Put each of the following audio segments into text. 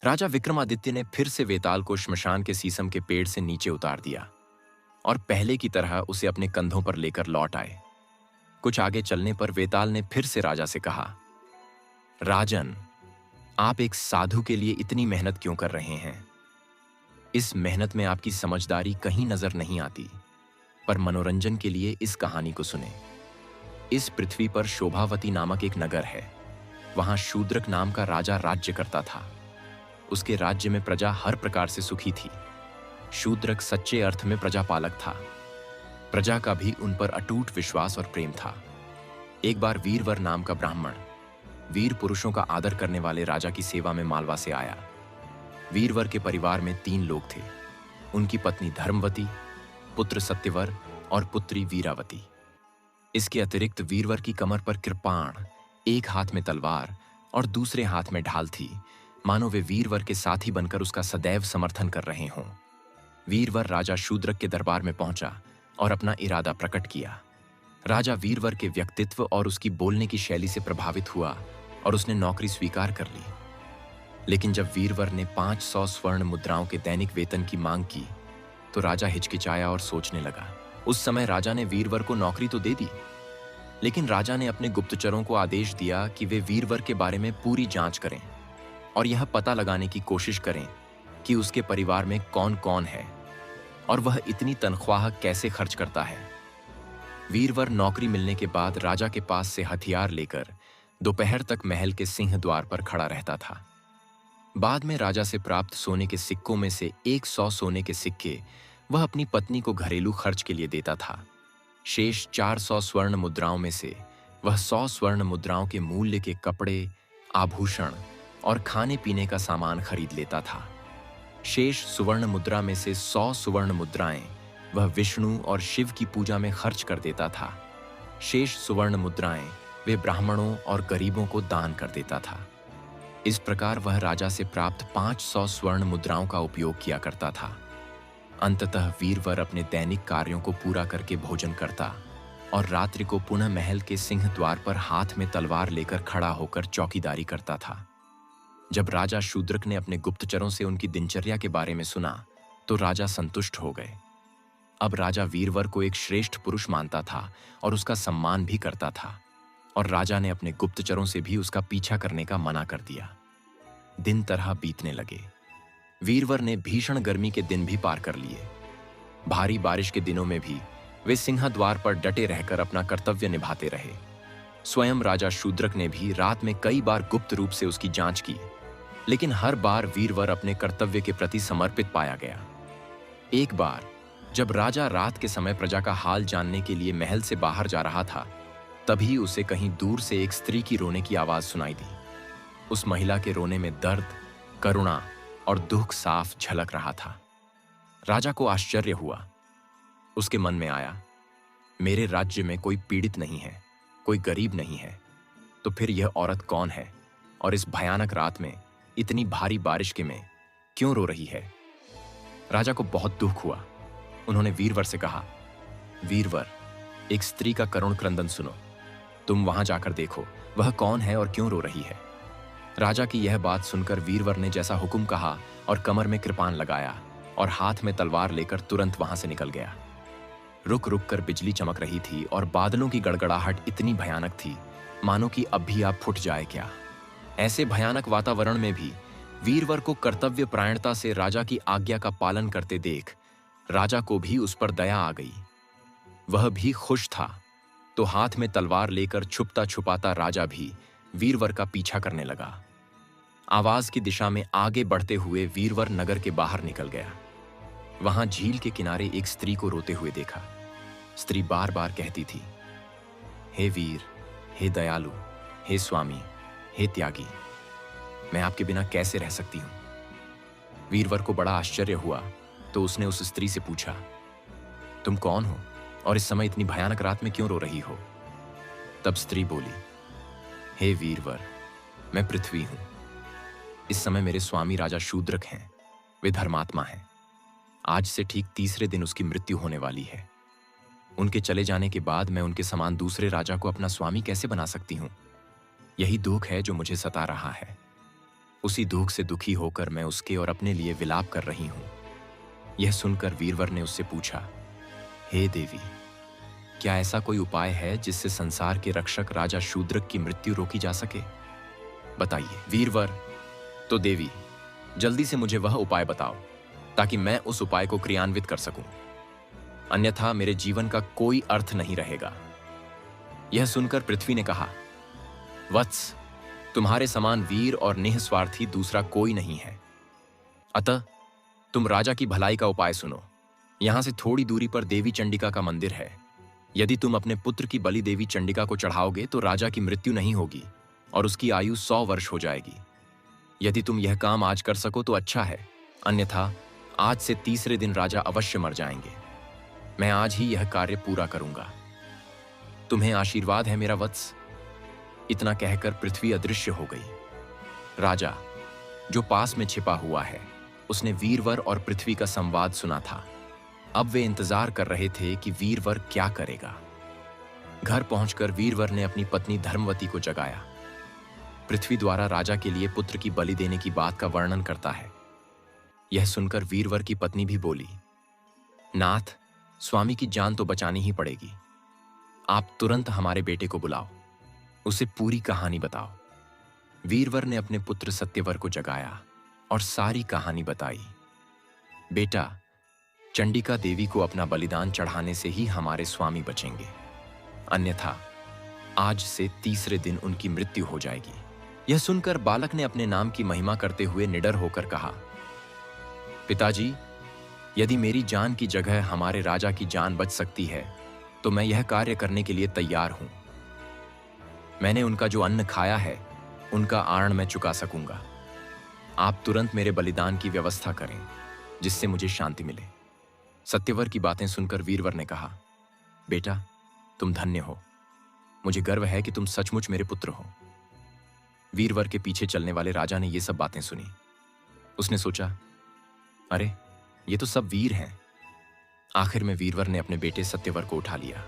राजा विक्रमादित्य ने फिर से वेताल को श्मशान के शीशम के पेड़ से नीचे उतार दिया और पहले की तरह उसे अपने कंधों पर लेकर लौट आए। कुछ आगे चलने पर वेताल ने फिर से राजा से कहा, राजन, आप एक साधु के लिए इतनी मेहनत क्यों कर रहे हैं? इस मेहनत में आपकी समझदारी कहीं नजर नहीं आती, पर मनोरंजन के लिए इस कहानी को सुने। इस पृथ्वी पर शोभावती नामक एक नगर है। वहां शूद्रक नाम का राजा राज्य करता था। उसके राज्य में प्रजा हर प्रकार से सुखी थी। शूद्रक सच्चे अर्थ में प्रजापालक था। प्रजा का भी उन पर अटूट विश्वास और प्रेम था। एक बार वीरवर नाम का ब्राह्मण वीर पुरुषों का आदर करने वाले राजा की सेवा में मालवा से आया। वीरवर के परिवार में 3 लोग थे। उनकी पत्नी धर्मवती, पुत्र सत्यवर और पुत्री वीरावती। इसके अतिरिक्त वीरवर की कमर पर कृपाण, एक हाथ में तलवार और दूसरे हाथ में ढाल थी, मानो वे वीरवर के साथी बनकर उसका सदैव समर्थन कर रहे हों। वीरवर राजा शूद्रक के दरबार में पहुंचा और अपना इरादा प्रकट किया। राजा वीरवर के व्यक्तित्व और उसकी बोलने की शैली से प्रभावित हुआ और उसने नौकरी स्वीकार कर ली। लेकिन जब वीरवर ने 500 स्वर्ण मुद्राओं के दैनिक वेतन की मांग की तो राजा हिचकिचाया और सोचने लगा। उस समय राजा ने वीरवर को नौकरी तो दे दी, लेकिन राजा ने अपने गुप्तचरों को आदेश दिया कि वे वीरवर के बारे में पूरी जांच करें और यह पता लगाने की कोशिश करें कि उसके परिवार में कौन कौन है और वह इतनी तनख्वाह कैसे खर्च करता है। वीरवर नौकरी मिलने के बाद राजा के पास से हथियार लेकर दोपहर तक महल के सिंह द्वार पर खड़ा रहता था। बाद में राजा से प्राप्त सोने के सिक्कों में से 100 सोने के सिक्के वह अपनी पत्नी को घरेलू खर्च के लिए देता था। शेष 400 स्वर्ण मुद्राओं में से वह 100 स्वर्ण मुद्राओं के मूल्य के कपड़े, आभूषण और खाने पीने का सामान खरीद लेता था। शेष सुवर्ण मुद्रा में से 100 सुवर्ण मुद्राएं वह विष्णु और शिव की पूजा में खर्च कर देता था। शेष सुवर्ण मुद्राएं वे ब्राह्मणों और गरीबों को दान कर देता था। इस प्रकार वह राजा से प्राप्त 500 स्वर्ण मुद्राओं का उपयोग किया करता था। अंततः वीरवर अपने दैनिक कार्यों को पूरा करके भोजन करता और रात्रि को पुनः महल के सिंह द्वार पर हाथ में तलवार लेकर खड़ा होकर चौकीदारी करता था। जब राजा शूद्रक ने अपने गुप्तचरों से उनकी दिनचर्या के बारे में सुना तो राजा संतुष्ट हो गए। अब राजा वीरवर को एक श्रेष्ठ पुरुष मानता था और उसका सम्मान भी करता था, और राजा ने अपने गुप्तचरों से भी उसका पीछा करने का मना कर दिया। दिन तरह बीतने लगे। वीरवर ने भीषण गर्मी के दिन भी पार कर लिए। भारी बारिश के दिनों में भी वे सिंहद्वार पर डटे रहकर अपना कर्तव्य निभाते रहे। स्वयं राजा शूद्रक ने भी रात में कई बार गुप्त रूप से उसकी जांच की, लेकिन हर बार वीरवर अपने कर्तव्य के प्रति समर्पित पाया गया। एक बार जब राजा रात के समय प्रजा का हाल जानने के लिए महल से बाहर जा रहा था, तभी उसे कहीं दूर से एक स्त्री की रोने की आवाज सुनाई दी। उस महिला के रोने में दर्द, करुणा और दुख साफ झलक रहा था। राजा को आश्चर्य हुआ। उसके मन में आया, मेरे राज्य में कोई पीड़ित नहीं है, कोई गरीब नहीं है, तो फिर यह औरत कौन है और इस भयानक रात में इतनी भारी बारिश के में क्यों रो रही है? राजा को बहुत दुख हुआ। उन्होंने वीरवर से कहा, वीरवर, एक स्त्री का करुण क्रंदन सुनो। तुम वहां जाकर देखो वह कौन है और क्यों रो रही है। राजा की यह बात सुनकर वीरवर ने जैसा हुक्म कहा और कमर में कृपाण लगाया और हाथ में तलवार लेकर तुरंत वहां से निकल गया। रुक रुक कर बिजली चमक रही थी और बादलों की गड़गड़ाहट इतनी भयानक थी मानो कि अब भी आप फूट जाए क्या। ऐसे भयानक वातावरण में भी वीरवर को कर्तव्य परायणता से राजा की आज्ञा का पालन करते देख राजा को भी उस पर दया आ गई। वह भी खुश था, तो हाथ में तलवार लेकर छुपता छुपाता राजा भी वीरवर का पीछा करने लगा। आवाज की दिशा में आगे बढ़ते हुए वीरवर नगर के बाहर निकल गया। वहां झील के किनारे एक स्त्री को रोते हुए देखा। स्त्री बार बार कहती थी, हे वीर, हे दयालु, हे स्वामी, हे त्यागी, मैं आपके बिना कैसे रह सकती हूं। वीरवर को बड़ा आश्चर्य हुआ, तो उसने उस स्त्री से पूछा, तुम कौन हो और इस समय इतनी भयानक रात में क्यों रो रही हो? तब स्त्री बोली, हे वीरवर, मैं पृथ्वी हूं। इस समय मेरे स्वामी राजा शूद्रक हैं। वे धर्मात्मा हैं। आज से ठीक 3रे दिन उसकी मृत्यु होने वाली है। उनके चले जाने के बाद मैं उनके समान दूसरे राजा को अपना स्वामी कैसे बना सकती हूं? यही दुख है जो मुझे सता रहा है। उसी दुख से दुखी होकर मैं उसके और अपने लिए विलाप कर रही हूं। यह सुनकर वीरवर ने उससे पूछा, हे देवी, क्या ऐसा कोई उपाय है जिससे संसार के रक्षक राजा शूद्रक की मृत्यु रोकी जा सके? बताइए। वीरवर, तो देवी, जल्दी से मुझे वह उपाय बताओ ताकि मैं उस उपाय को क्रियान्वित कर सकूं, अन्यथा मेरे जीवन का कोई अर्थ नहीं रहेगा। यह सुनकर पृथ्वी ने कहा, वत्स, तुम्हारे समान वीर और निःस्वार्थी दूसरा कोई नहीं है। अतः तुम राजा की भलाई का उपाय सुनो। यहां से थोड़ी दूरी पर देवी चंडिका का मंदिर है। यदि तुम अपने पुत्र की बलि देवी चंडिका को चढ़ाओगे तो राजा की मृत्यु नहीं होगी और उसकी आयु 100 वर्ष हो जाएगी। यदि तुम यह काम आज कर सको तो अच्छा है, अन्यथा आज से तीसरे दिन राजा अवश्य मर जाएंगे। मैं आज ही यह कार्य पूरा करूंगा। तुम्हें आशीर्वाद है मेरा वत्स। इतना कहकर पृथ्वी अदृश्य हो गई। राजा, जो पास में छिपा हुआ है, उसने वीरवर और पृथ्वी का संवाद सुना था। अब वे इंतजार कर रहे थे कि वीरवर क्या करेगा। घर पहुंचकर वीरवर ने अपनी पत्नी धर्मवती को जगाया। पृथ्वी द्वारा राजा के लिए पुत्र की बलि देने की बात का वर्णन करता है। यह सुनकर वीरवर की पत्नी भी बोली, नाथ, स्वामी की जान तो बचानी ही पड़ेगी। आप तुरंत हमारे बेटे को बुलाओ, उसे पूरी कहानी बताओ। वीरवर ने अपने पुत्र सत्यवर को जगाया और सारी कहानी बताई। बेटा, चंडिका देवी को अपना बलिदान चढ़ाने से ही हमारे स्वामी बचेंगे, अन्यथा आज से तीसरे दिन उनकी मृत्यु हो जाएगी। यह सुनकर बालक ने अपने नाम की महिमा करते हुए निडर होकर कहा, पिताजी, यदि मेरी जान की जगह हमारे राजा की जान बच सकती है तो मैं यह कार्य करने के लिए तैयार हूं। मैंने उनका जो अन्न खाया है उनका आर्ण मैं चुका सकूंगा। आप तुरंत मेरे बलिदान की व्यवस्था करें जिससे मुझे शांति मिले। सत्यवर की बातें सुनकर वीरवर ने कहा, बेटा, तुम धन्य हो। मुझे गर्व है कि तुम सचमुच मेरे पुत्र हो। वीरवर के पीछे चलने वाले राजा ने ये सब बातें सुनी। उसने सोचा, अरे, ये तो सब वीर हैं। आखिर में वीरवर ने अपने बेटे सत्यवर को उठा लिया।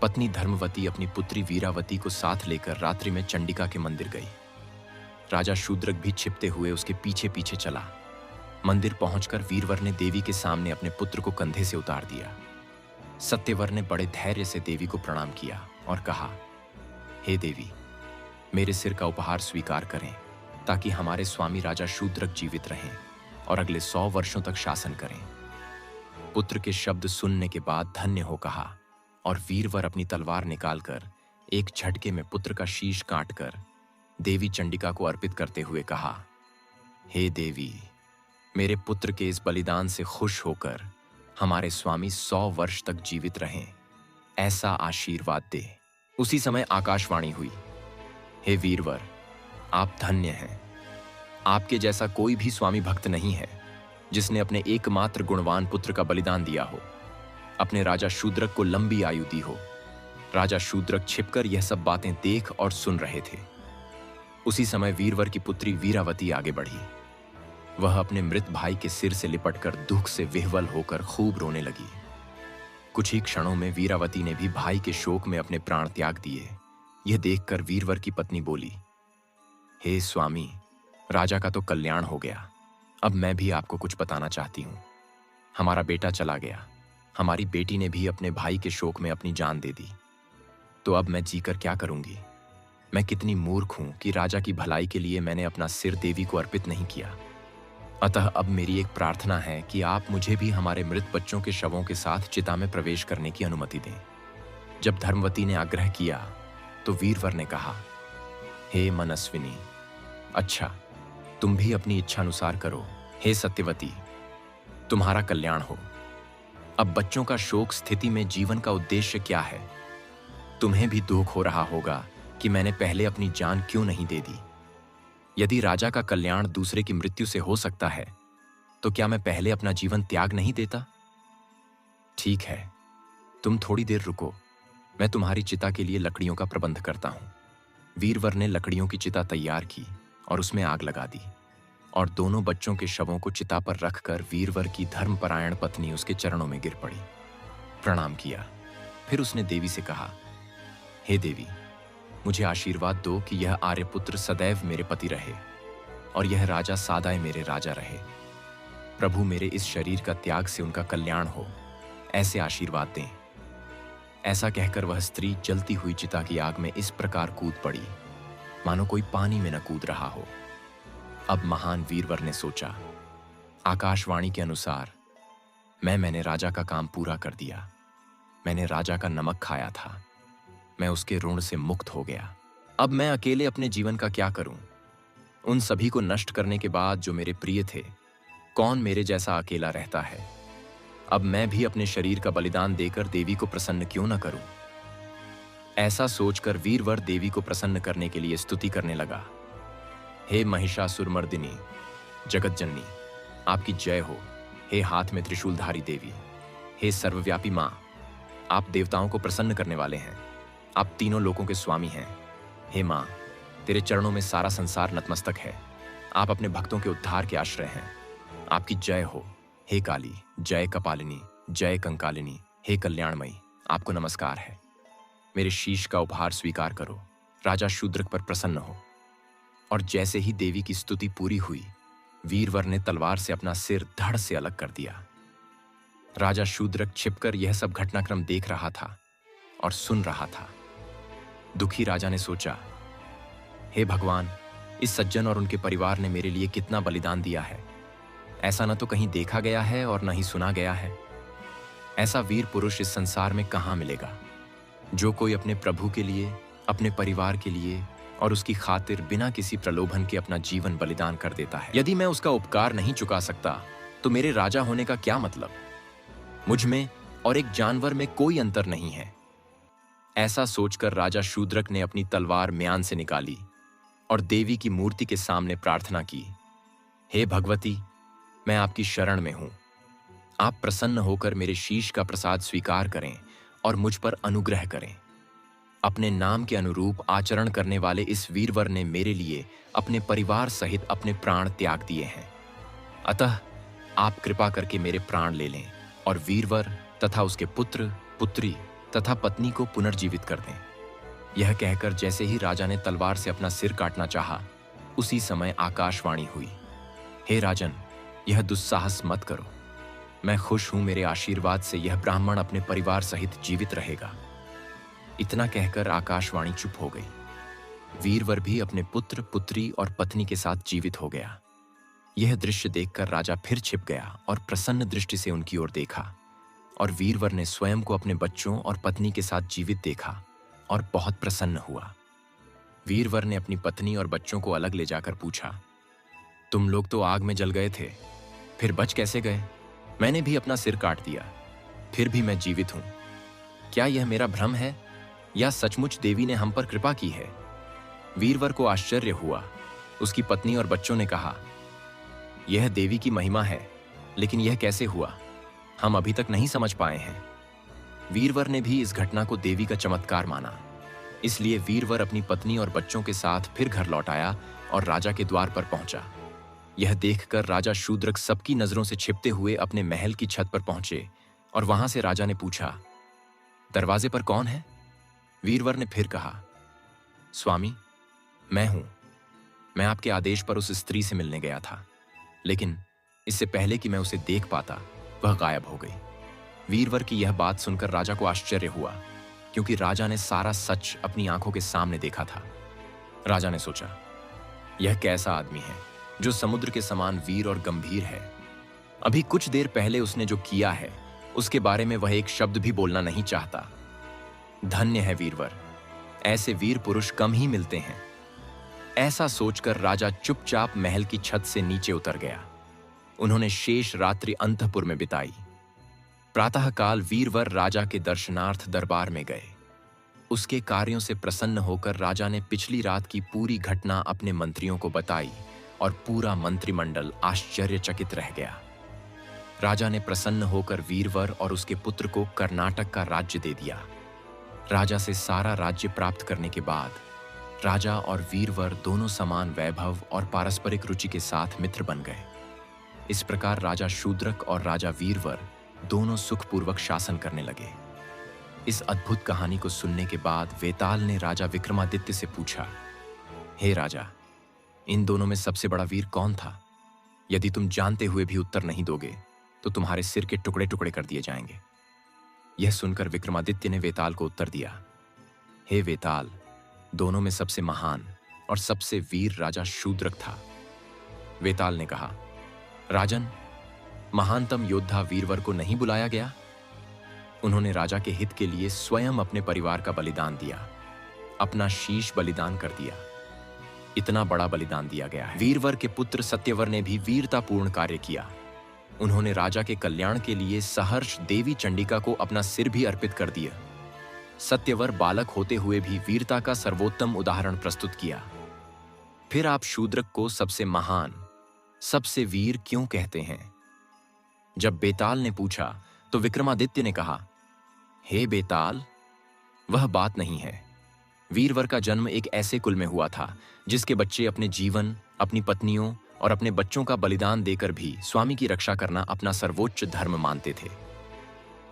पत्नी धर्मवती अपनी पुत्री वीरावती को साथ लेकर रात्रि में चंडिका के मंदिर गई। राजा शूद्रक भी छिपते हुए उसके पीछे पीछे चला। मंदिर पहुंचकर वीरवर ने देवी के सामने अपने पुत्र को कंधे से उतार दिया। सत्यवर ने बड़े धैर्य से देवी को प्रणाम किया और कहा, हे देवी, मेरे सिर का उपहार स्वीकार करें ताकि हमारे स्वामी राजा शूद्रक जीवित रहें और अगले 100 वर्षों तक शासन करें। पुत्र के शब्द सुनने के बाद धन्य हो कहा और वीरवर अपनी तलवार निकालकर एक झटके में पुत्र का शीश काटकर देवी चंडिका को अर्पित करते हुए कहा, हे देवी, मेरे पुत्र के इस बलिदान से खुश होकर हमारे स्वामी 100 वर्ष तक जीवित रहें, ऐसा आशीर्वाद दे। उसी समय आकाशवाणी हुई, हे वीरवर, आप धन्य हैं। आपके जैसा कोई भी स्वामी भक्त नहीं है जिसने अपने एकमात्र गुणवान पुत्र का बलिदान दिया हो, अपने राजा शूद्रक को लंबी आयु दी हो। राजा शूद्रक छिपकर यह सब बातें देख और सुन रहे थे। उसी समय वीरवर की पुत्री वीरावती आगे बढ़ी। वह अपने मृत भाई के सिर से लिपटकर दुख से विह्वल होकर खूब रोने लगी। कुछ ही क्षणों में वीरावती ने भी भाई के शोक में अपने प्राण त्याग दिए। यह देखकर वीरवर की पत्नी बोली, हे स्वामी, राजा का तो कल्याण हो गया। अब मैं भी आपको कुछ बताना चाहती हूं। हमारा बेटा चला गया, हमारी बेटी ने भी अपने भाई के शोक में अपनी जान दे दी, तो अब मैं जीकर क्या करूंगी? मैं कितनी मूर्ख हूं कि राजा की भलाई के लिए मैंने अपना सिर देवी को अर्पित नहीं किया। अतः अब मेरी एक प्रार्थना है कि आप मुझे भी हमारे मृत बच्चों के शवों के साथ चिता में प्रवेश करने की अनुमति दें। जब धर्मवती ने आग्रह किया तो वीरवर ने कहा, हे मनस्विनी, अच्छा, तुम भी अपनी इच्छा अनुसार करो। हे सत्यवती, तुम्हारा कल्याण हो। अब बच्चों का शोक स्थिति में जीवन का उद्देश्य क्या है? तुम्हें भी दुख हो रहा होगा कि मैंने पहले अपनी जान क्यों नहीं दे दी। यदि राजा का कल्याण दूसरे की मृत्यु से हो सकता है तो क्या मैं पहले अपना जीवन त्याग नहीं देता? ठीक है, तुम थोड़ी देर रुको, मैं तुम्हारी चिता के लिए लकड़ियों का प्रबंध करता हूं। वीरवर ने लकड़ियों की चिता तैयार की और उसमें आग लगा दी और दोनों बच्चों के शवों को चिता पर रखकर वीरवर की धर्मपरायण पत्नी उसके चरणों में गिर पड़ी, प्रणाम किया। फिर उसने देवी से कहा, हे देवी, मुझे आशीर्वाद दो कि यह आर्यपुत्र सदैव मेरे पति रहे। और यह राजा सदाए मेरे राजा रहे। प्रभु मेरे इस शरीर का त्याग से उनका कल्याण हो, ऐसे आशीर्वाद दें। ऐसा कहकर वह स्त्री जलती हुई चिता की आग में इस प्रकार कूद पड़ी मानो कोई पानी में न कूद रहा हो। अब महान वीरवर ने सोचा, आकाशवाणी के अनुसार मैंने राजा का काम पूरा कर दिया। मैंने राजा का नमक खाया था, मैं उसके ऋण से मुक्त हो गया। अब मैं अकेले अपने जीवन का क्या करूं? उन सभी को नष्ट करने के बाद जो मेरे प्रिय थे, कौन मेरे जैसा अकेला रहता है? अब मैं भी अपने शरीर का बलिदान देकर देवी को प्रसन्न क्यों न करूं? ऐसा सोचकर वीरवर देवी को प्रसन्न करने के लिए स्तुति करने लगा। हे महिषासुरमर्दिनी, जगत जननी, आपकी जय हो। हे हाथ में त्रिशूलधारी देवी, हे सर्वव्यापी मां, आप देवताओं को प्रसन्न करने वाले हैं। आप तीनों लोकों के स्वामी हैं। हे मां, तेरे चरणों में सारा संसार नतमस्तक है। आप अपने भक्तों के उद्धार के आश्रय हैं। आपकी जय हो। हे काली, जय कपालिनी, जय कंकालिनी, हे कल्याणमयी, आपको नमस्कार है। मेरे शीश का उपहार स्वीकार करो। राजा शूद्रक पर प्रसन्न हो। और जैसे ही देवी की स्तुति पूरी हुई, वीरवर ने तलवार से अपना सिर धड़ से अलग कर दिया। राजा शूद्रक छिपकर यह सब घटनाक्रम देख रहा था और सुन रहा था। दुखी राजा ने सोचा, हे भगवान, इस सज्जन और उनके परिवार ने मेरे लिए कितना बलिदान दिया है। ऐसा न तो कहीं देखा गया है और न ही सुना गया है। ऐसा वीर पुरुष इस संसार में कहां मिलेगा, जो कोई अपने प्रभु के लिए, अपने परिवार के लिए और उसकी खातिर बिना किसी प्रलोभन के अपना जीवन बलिदान कर देता है। यदि मैं उसका उपकार नहीं चुका सकता तो मेरे राजा होने का क्या मतलब? मुझ में और एक जानवर में कोई अंतर नहीं है। ऐसा सोचकर राजा शूद्रक ने अपनी तलवार म्यान से निकाली और देवी की मूर्ति के सामने प्रार्थना की, हे भगवती, मैं आपकी शरण में हूं। आप प्रसन्न होकर मेरे शीश का प्रसाद स्वीकार करें और मुझ पर अनुग्रह करें। अपने नाम के अनुरूप आचरण करने वाले इस वीरवर ने मेरे लिए अपने परिवार सहित अपने प्राण त्याग दिए हैं। अतः आप कृपा करके मेरे प्राण ले लें और वीरवर तथा उसके पुत्र, पुत्री तथा पत्नी को पुनर्जीवित कर दें। यह कहकर जैसे ही राजा ने तलवार से अपना सिर काटना चाहा, उसी समय आकाशवाणी हुई, हे राजन, यह दुस्साहस मत करो। मैं खुश हूं, मेरे आशीर्वाद से यह ब्राह्मण अपने परिवार सहित जीवित रहेगा। इतना कहकर आकाशवाणी चुप हो गई। वीरवर भी अपने पुत्र, पुत्री और पत्नी के साथ जीवित हो गया। यह दृश्य देखकर राजा फिर छिप गया और प्रसन्न दृष्टि से उनकी ओर देखा। और वीरवर ने स्वयं को अपने बच्चों और पत्नी के साथ जीवित देखा और बहुत प्रसन्न हुआ। वीरवर ने अपनी पत्नी और बच्चों को अलग ले जाकर पूछा, तुम लोग तो आग में जल गए थे, फिर बच कैसे गए? मैंने भी अपना सिर काट दिया, फिर भी मैं जीवित हूं। क्या यह मेरा भ्रम है या सचमुच देवी ने हम पर कृपा की है? वीरवर को आश्चर्य हुआ। उसकी पत्नी और बच्चों ने कहा, यह देवी की महिमा है, लेकिन यह कैसे हुआ? हम अभी तक नहीं समझ पाए हैं। वीरवर ने भी इस घटना को देवी का चमत्कार माना। इसलिए वीरवर अपनी पत्नी और बच्चों के साथ फिर घर लौट आया और राजा के द्वार पर पहुंचा। यह देखकर राजा शूद्रक सबकी नजरों से छिपते हुए अपने महल की छत पर पहुंचे और वहां से राजा ने पूछा, दरवाजे पर कौन है? वीरवर ने फिर कहा, स्वामी, मैं हूं। मैं आपके आदेश पर उस स्त्री से मिलने गया था, लेकिन इससे पहले कि मैं उसे देख पाता, वह गायब हो गई। वीरवर की यह बात सुनकर राजा को आश्चर्य हुआ, क्योंकि राजा ने सारा सच अपनी आंखों के सामने देखा था। राजा ने सोचा, यह कैसा आदमी है जो समुद्र के समान वीर और गंभीर है। अभी कुछ देर पहले उसने जो किया है, उसके बारे में वह एक शब्द भी बोलना नहीं चाहता। धन्य है वीरवर, ऐसे वीर पुरुष कम ही मिलते हैं। ऐसा सोचकर राजा चुपचाप महल की छत से नीचे उतर गया। उन्होंने शेष रात्रि अंतपुर में बिताई। प्रातःकाल वीरवर राजा के दर्शनार्थ दरबार में गए। उसके कार्यों से प्रसन्न होकर राजा ने पिछली रात की पूरी घटना अपने मंत्रियों को बताई और पूरा मंत्रिमंडल आश्चर्यचकित रह गया। राजा ने प्रसन्न होकर वीरवर और उसके पुत्र को कर्नाटक का राज्य दे दिया। राजा से सारा राज्य प्राप्त करने के बाद राजा और वीरवर दोनों समान वैभव और पारस्परिक रुचि के साथ मित्र बन गए। इस प्रकार राजा शूद्रक और राजा वीरवर दोनों सुखपूर्वक शासन करने लगे। इस अद्भुत कहानी को सुनने के बाद वेताल ने राजा विक्रमादित्य से पूछा, हे राजा, इन दोनों में सबसे बड़ा वीर कौन था? यदि तुम जानते हुए भी उत्तर नहीं दोगे तो तुम्हारे सिर के टुकड़े टुकड़े कर दिए जाएंगे। यह सुनकर विक्रमादित्य ने वेताल को उत्तर दिया, हे वेताल, दोनों में सबसे महान और सबसे वीर राजा शूद्रक था। वेताल ने कहा, राजन, महानतम योद्धा वीरवर को नहीं बुलाया गया? उन्होंने राजा के हित के लिए स्वयं अपने परिवार का बलिदान दिया, अपना शीश बलिदान कर दिया। इतना बड़ा बलिदान दिया गया है। वीरवर के पुत्र सत्यवर ने भी वीरतापूर्ण कार्य किया। उन्होंने राजा के कल्याण के लिए सहर्ष देवी चंडिका को अपना सिर भी अर्पित कर दिया। सत्यवर बालक होते हुए भी वीरता का सर्वोत्तम उदाहरण प्रस्तुत किया। फिर आप शूद्रक को सबसे महान, सबसे वीर क्यों कहते हैं? जब बेताल ने पूछा तो विक्रमादित्य ने कहा, हे बेताल, वह बात नहीं है। वीरवर का जन्म एक ऐसे कुल में हुआ था जिसके बच्चे अपने जीवन, अपनी पत्नियों और अपने बच्चों का बलिदान देकर भी स्वामी की रक्षा करना अपना सर्वोच्च धर्म मानते थे।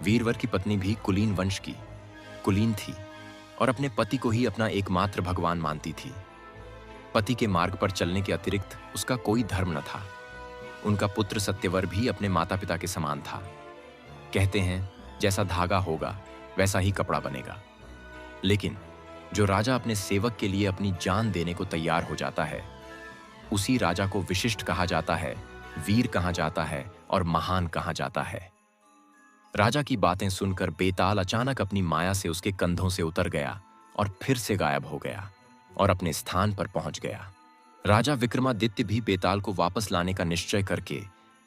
वीरवर की पत्नी भी कुलीन वंश की कुलीन थी और अपने पति को ही अपना एकमात्र भगवान मानती थी। पति के मार्ग पर चलने के अतिरिक्त उसका कोई धर्म न था। उनका पुत्र सत्यवर भी अपने माता पिता के समान था। कहते हैं, जैसा धागा होगा वैसा ही कपड़ा बनेगा। लेकिन जो राजा अपने सेवक के लिए अपनी जान देने को तैयार हो जाता है, उसी राजा को विशिष्ट कहा जाता है, वीर कहा जाता है और महान कहा जाता है। राजा की बातें सुनकर बेताल अचानक अपनी माया से उसके कंधों से उतर गया और फिर से गायब हो गया और अपने स्थान पर पहुंच गया। राजा विक्रमादित्य भी बेताल को वापस लाने का निश्चय करके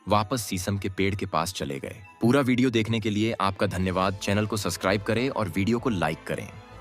वापस शीशम के पेड़ के पास चले गए। पूरा वीडियो देखने के लिए आपका धन्यवाद। चैनल को सब्सक्राइब करें और वीडियो को लाइक करें।